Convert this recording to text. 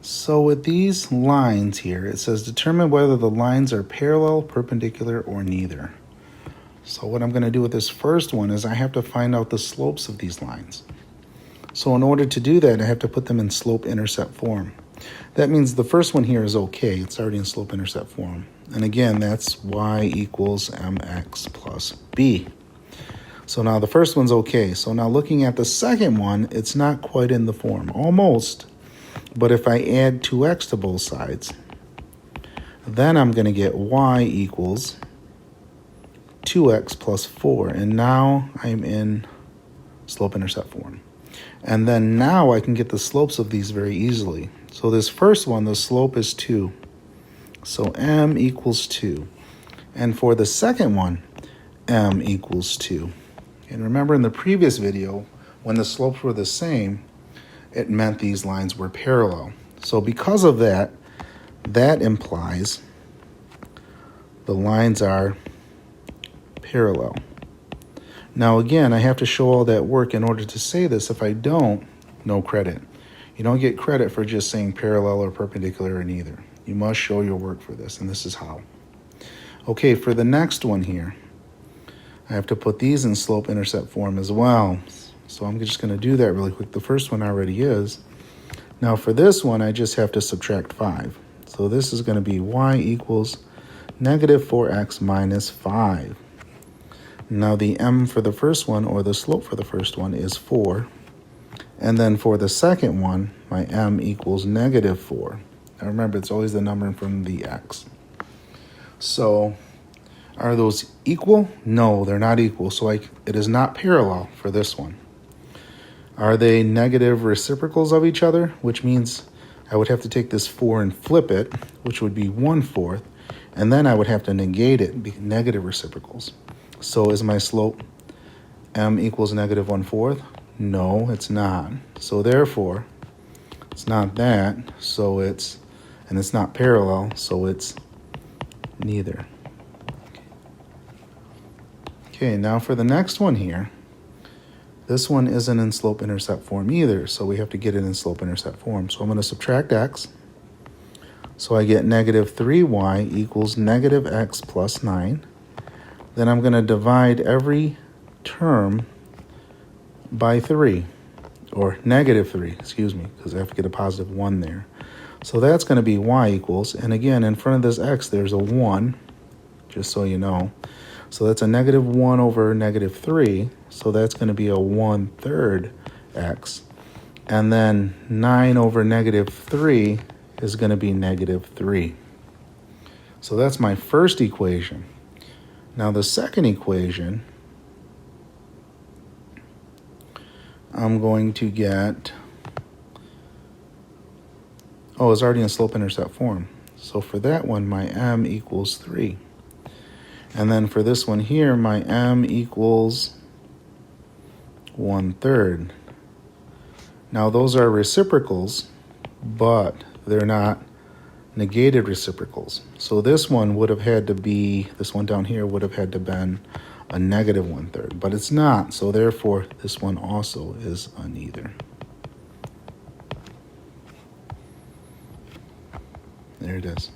So with these lines here, it says determine whether the lines are parallel, perpendicular, or neither. So what I'm going to do with this first one is I have to find out the slopes of these lines. So in order to do that, I have to put them in slope-intercept form. That means the first one here is okay. It's already in slope-intercept form. And again, that's y equals mx plus b. So now the first one's okay. So now looking at the second one, it's not quite in the form. Almost. But if I add 2x to both sides, then I'm going to get y equals 2x plus 4. And now I'm in slope-intercept form. And then now I can get the slopes of these very easily. So this first one, the slope is 2. So m equals 2. And for the second one, m equals 2. And remember in the previous video, when the slopes were the same, it meant these lines were parallel. So because of that, that implies the lines are parallel. Now again, I have to show all that work in order to say this. If I don't, no credit. You don't get credit for just saying parallel or perpendicular or neither. You must show your work for this, and this is how. Okay, for the next one here, I have to put these in slope-intercept form as well. So I'm just going to do that really quick. The first one already is. Now for this one, I just have to subtract 5. So this is going to be y equals negative 4x minus 5. Now the m for the first one, or the slope for the first one, is 4. And then for the second one, my m equals negative 4. Now remember, it's always the number in front of the x. So are those equal? No, they're not equal. So it is not parallel for this one. Are they negative reciprocals of each other? Which means I would have to take this 4 and flip it, which would be 1/4. And then I would have to negate it, be negative reciprocals. So is my slope m equals negative 1/4? No, it's not. So therefore, it's not that. So and it's not parallel. So it's neither. Okay, now for the next one here. This one isn't in slope-intercept form either, so we have to get it in slope-intercept form. So I'm going to subtract x. So I get negative 3y equals negative x plus 9. Then I'm going to divide every term by 3, or negative 3, excuse me, because I have to get a positive 1 there. So that's going to be y equals, and again, in front of this x, there's a 1, just so you know. So that's a negative 1 over negative 3. So that's going to be a 1/3 x. And then 9 over negative 3 is going to be negative 3. So that's my first equation. Now the second equation, I'm going to get, it's already in slope-intercept form. So for that one, my m equals 3. And then for this one here, my m equals 1/3. Now those are reciprocals, but they're not negated reciprocals. So this one would have had to be, this one down here would have had to been a negative 1/3, but it's not. So therefore, this one also is a neither. There it is.